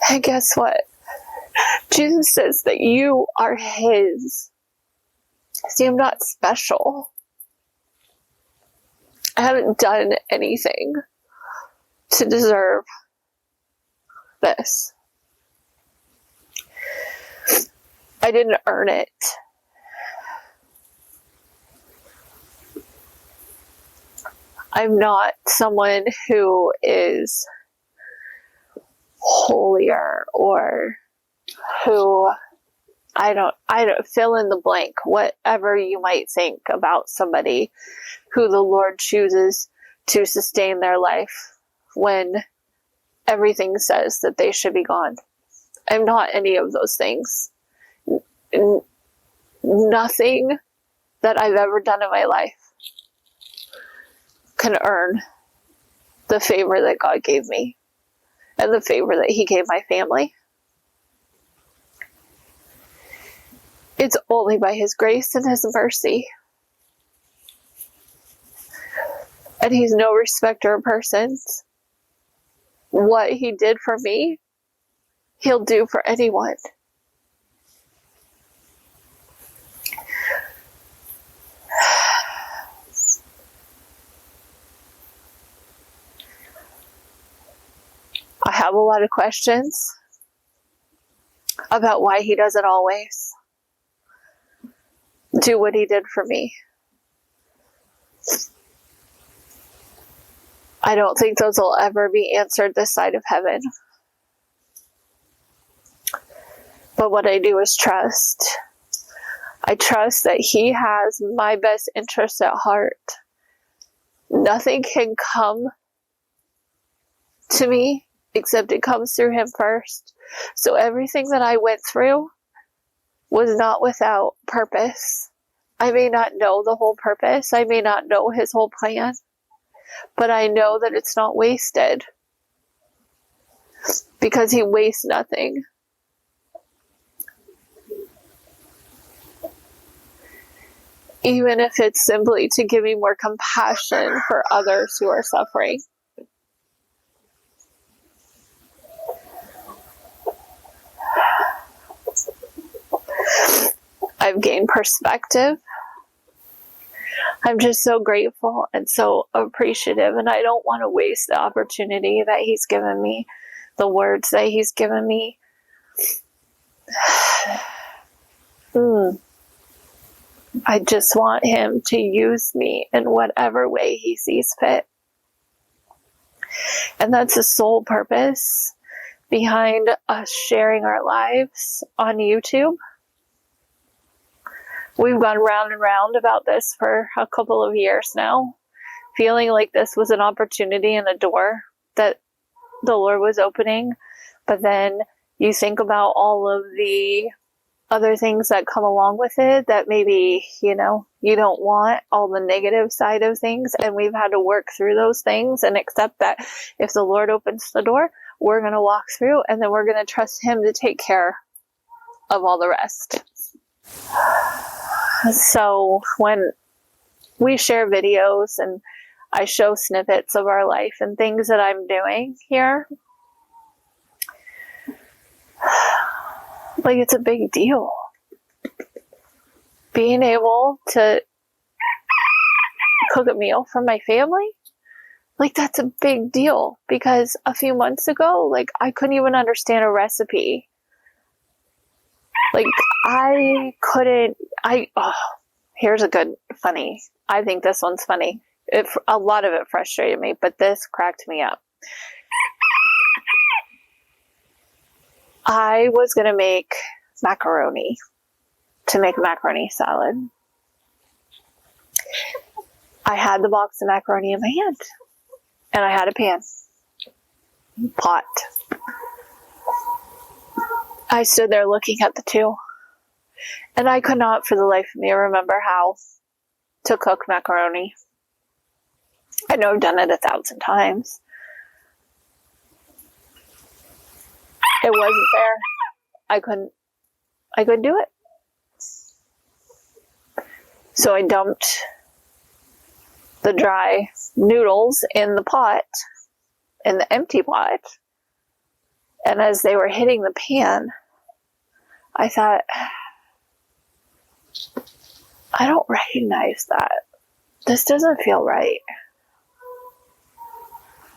And guess what? Jesus says that you are his. See, I'm not special. I haven't done anything to deserve this. I didn't earn it. I'm not someone who is holier or who I don't fill in the blank, whatever you might think about somebody who the Lord chooses to sustain their life when everything says that they should be gone. I'm not any of those things. Nothing that I've ever done in my life can earn the favor that God gave me and the favor that He gave my family. It's only by His grace and His mercy. And He's no respecter of persons. What He did for me, He'll do for anyone. I have a lot of questions about why He doesn't always do what He did for me. I don't think those will ever be answered this side of heaven. But what I do is trust. I trust that He has my best interest at heart. Nothing can come to me except it comes through Him first. So everything that I went through was not without purpose. I may not know the whole purpose. I may not know His whole plan. But I know that it's not wasted. Because He wastes nothing. Even if it's simply to give me more compassion for others who are suffering. I've gained perspective. I'm just so grateful and so appreciative, and I don't want to waste the opportunity that He's given me, the words that He's given me. I just want Him to use me in whatever way He sees fit. And that's the sole purpose behind us sharing our lives on YouTube. We've gone round and round about this for a couple of years now, feeling like this was an opportunity and a door that the Lord was opening. But then you think about all of the other things that come along with it that maybe, you don't want, all the negative side of things. And we've had to work through those things and accept that if the Lord opens the door, we're going to walk through, and then we're going to trust Him to take care of all the rest. So when we share videos and I show snippets of our life and things that I'm doing here, like, it's a big deal. Being able to cook a meal for my family, like, that's a big deal. Because a few months ago, like, I couldn't even understand a recipe. Like, here's a good, funny, I think this one's funny. A lot of it frustrated me, but this cracked me up. I was going to make macaroni, to make a macaroni salad. I had the box of macaroni in my hand, and I had a pot. I stood there looking at the two, and I could not for the life of me remember how to cook macaroni. I know I've done it 1,000 times. It wasn't there. I couldn't do it. So I dumped the dry noodles in the pot, in the empty pot. And as they were hitting the pan, I thought, I don't recognize that. This doesn't feel right.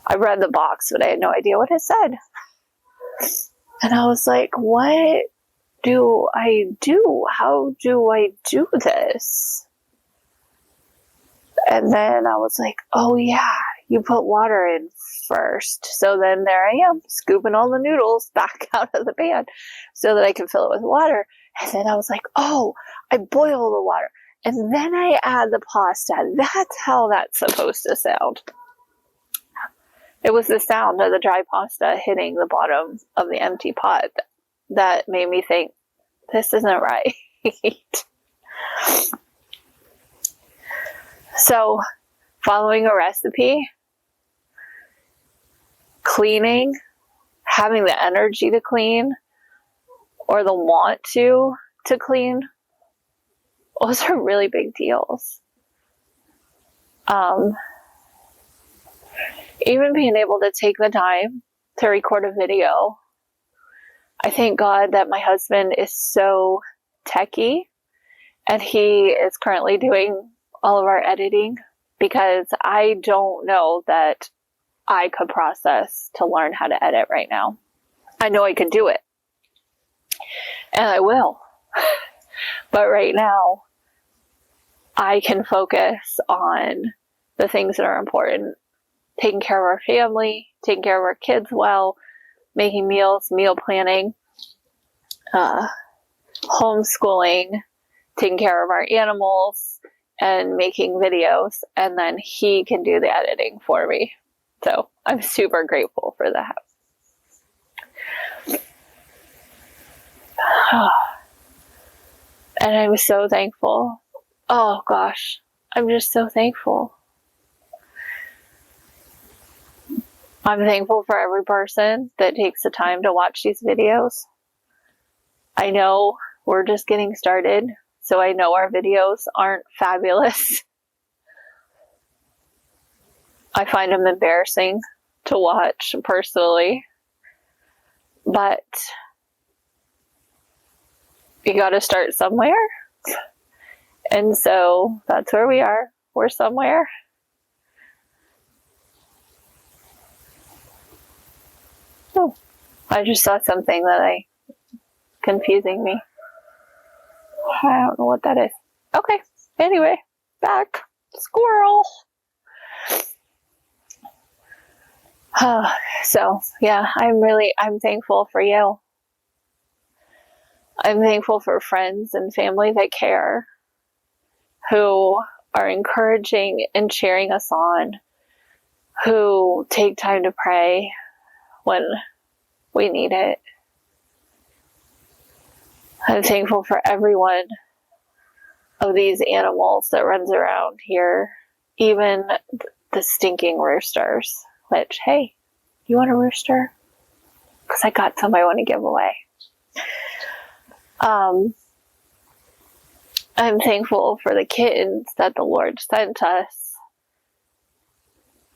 I read the box, but I had no idea what it said. And I was like, what do I do? How do I do this? And then I was like, oh yeah, you put water in first. So then there I am, scooping all the noodles back out of the pan so that I can fill it with water. And then I was like, oh, I boil the water. And then I add the pasta. That's how that's supposed to sound. It was the sound of the dry pasta hitting the bottom of the empty pot that made me think, this isn't right. So, following a recipe, cleaning, having the energy to clean, or the want to clean, those are really big deals. Even being able to take the time to record a video. I thank God that my husband is so techie, and he is currently doing all of our editing, because I don't know that I could process to learn how to edit right now. I know I can do it, and I will. But right now, I can focus on the things that are important. Taking care of our family, taking care of our kids well, making meals, meal planning, homeschooling, taking care of our animals, and making videos. And then he can do the editing for me. So I'm super grateful for that. And I'm so thankful. Oh gosh, I'm just so thankful. I'm thankful for every person that takes the time to watch these videos. I know we're just getting started, so I know our videos aren't fabulous. I find them embarrassing to watch personally, but you gotta start somewhere. And so that's where we are. We're somewhere. Oh, I just saw something confusing me. I don't know what that is. Okay, anyway, back. Squirrel. So, yeah, I'm thankful for you. I'm thankful for friends and family that care, who are encouraging and cheering us on, who take time to pray when we need it. I'm thankful for every one of these animals that runs around here, even the stinking roosters, which, hey, you want a rooster? Because I got some I want to give away. I'm thankful for the kittens that the Lord sent us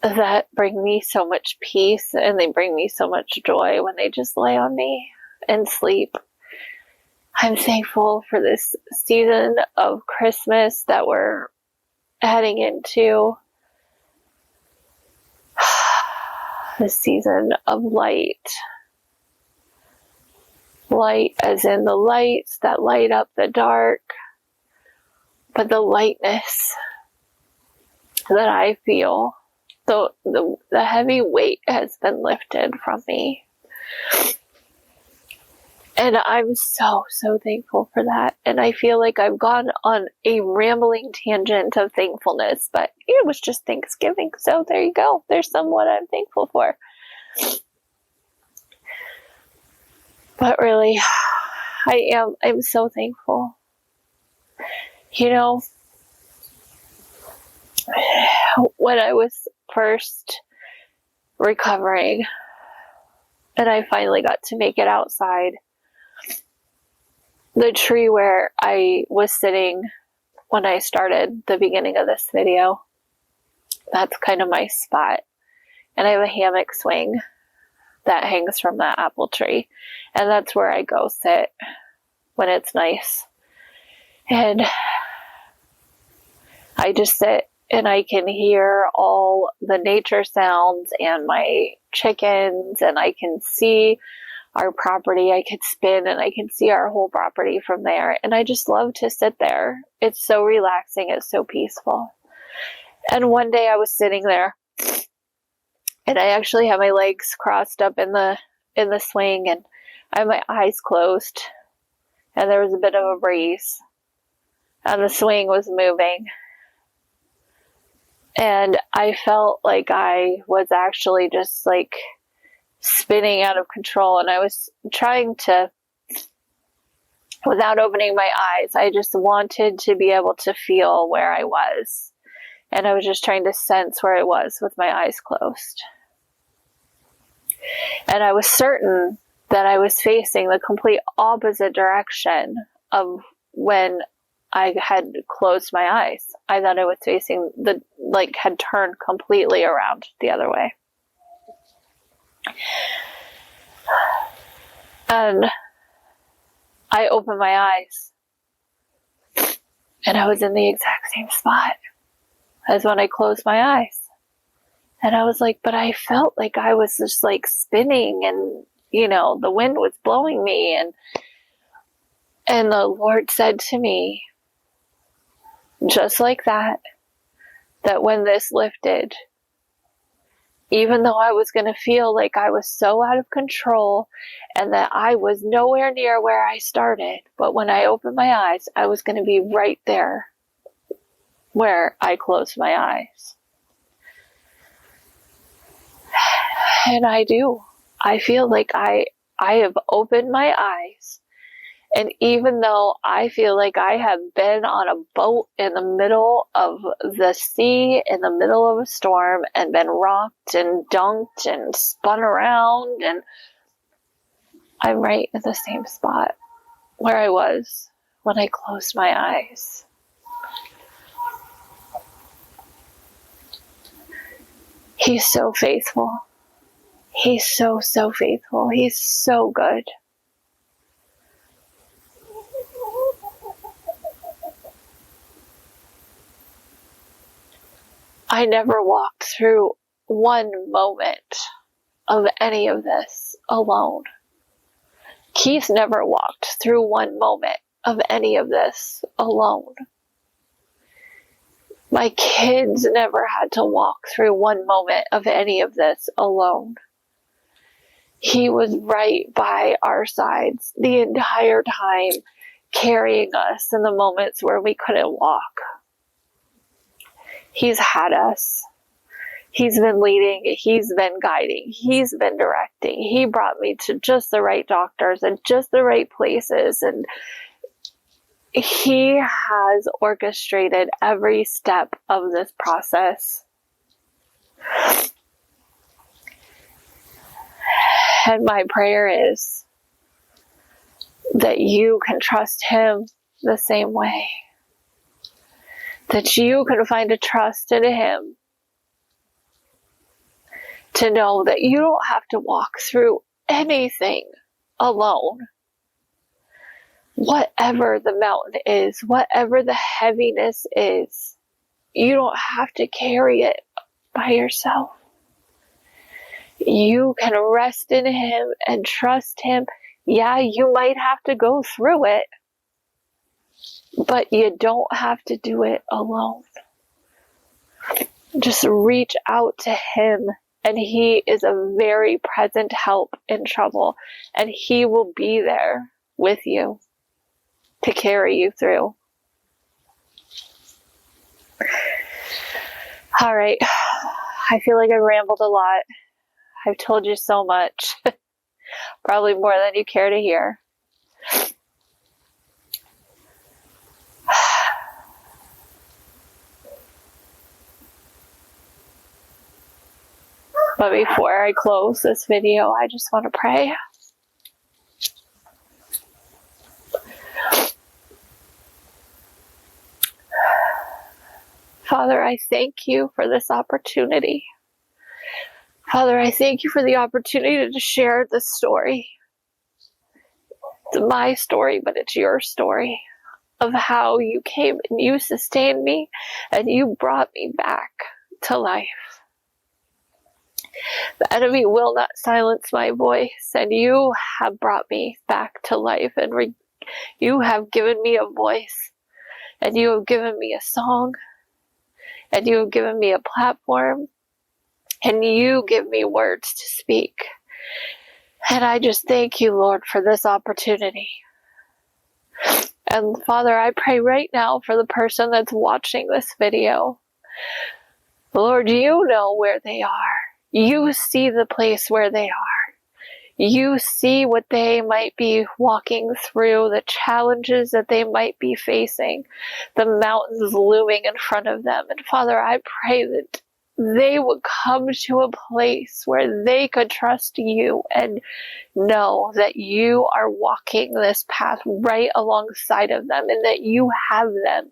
that bring me so much peace, and they bring me so much joy when they just lay on me and sleep. I'm thankful for this season of Christmas that we're heading into. This season of light. Light as in the lights that light up the dark. But the lightness that I feel, the heavy weight has been lifted from me. And I'm so thankful for that. And I feel like I've gone on a rambling tangent of thankfulness, but it was just Thanksgiving. So there you go. There's somewhat I'm thankful for. But really, I'm so thankful. You know, when I was first recovering and I finally got to make it outside, the tree where I was sitting when I started the beginning of this video, that's kind of my spot. And I have a hammock swing that hangs from that apple tree. And that's where I go sit when it's nice. And I just sit and I can hear all the nature sounds and my chickens, and I can see our property. I could spin and I can see our whole property from there. And I just love to sit there. It's so relaxing. It's so peaceful. And one day I was sitting there, and I actually had my legs crossed up in the swing, and I had my eyes closed, and there was a bit of a breeze, and the swing was moving. And I felt like I was actually just like spinning out of control, and I was trying to, without opening my eyes, I just wanted to be able to feel where I was. And I was just trying to sense where I was with my eyes closed. And I was certain that I was facing the complete opposite direction of when I had closed my eyes. I thought I was facing had turned completely around the other way. And I opened my eyes, and I was in the exact same spot as when I closed my eyes. And I was like, but I felt like I was just like spinning, and the wind was blowing me, and the Lord said to me, just like that when this lifted, even though I was going to feel like I was so out of control and that I was nowhere near where I started, but when I opened my eyes, I was going to be right there where I closed my eyes. And I do. I feel like I have opened my eyes. And even though I feel like I have been on a boat in the middle of the sea, in the middle of a storm, and been rocked and dunked and spun around, and I'm right in the same spot where I was when I closed my eyes. He's so faithful. He's so, so faithful. He's so good. I never walked through one moment of any of this alone. Keith never walked through one moment of any of this alone. My kids never had to walk through one moment of any of this alone. He was right by our sides the entire time, carrying us in the moments where we couldn't walk. He's had us. He's been leading. He's been guiding. He's been directing. He brought me to just the right doctors and just the right places. And he has orchestrated every step of this process. And my prayer is that you can trust him the same way. That you can find a trust in him to know that you don't have to walk through anything alone. Whatever the mountain is, whatever the heaviness is, you don't have to carry it by yourself. You can rest in him and trust him. Yeah, you might have to go through it, but you don't have to do it alone. Just reach out to him, and he is a very present help in trouble, and he will be there with you to carry you through. All right. I feel like I rambled a lot. I've told you so much. Probably more than you care to hear. But before I close this video, I just want to pray. Father, I thank you for this opportunity. Father, I thank you for the opportunity to share this story. It's my story, but it's your story of how you came and you sustained me and you brought me back to life. The enemy will not silence my voice, and you have brought me back to life, and you have given me a voice, and you have given me a song, and you have given me a platform, and you give me words to speak. And I just thank you, Lord, for this opportunity. And Father, I pray right now for the person that's watching this video. Lord, you know where they are. You see the place where they are. You see what they might be walking through, the challenges that they might be facing, the mountains looming in front of them. And Father, I pray that they would come to a place where they could trust you and know that you are walking this path right alongside of them, and that you have them,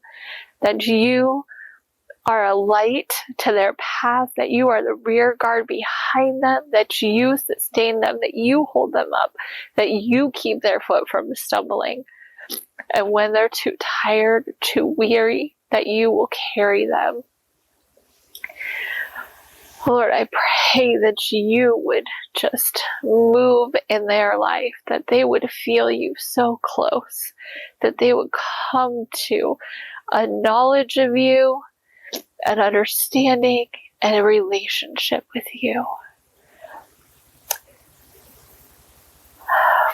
that you are a light to their path, that you are the rear guard behind them, that you sustain them, that you hold them up, that you keep their foot from stumbling. And when they're too tired, too weary, that you will carry them. Lord, I pray that you would just move in their life, that they would feel you so close, that they would come to a knowledge of you, an understanding, and a relationship with you.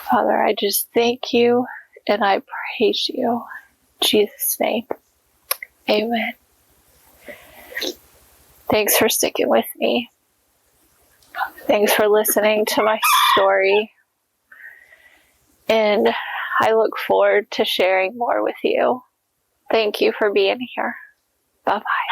Father, I just thank you and I praise you. In Jesus' name, amen. Thanks for sticking with me. Thanks for listening to my story. And I look forward to sharing more with you. Thank you for being here. Bye-bye.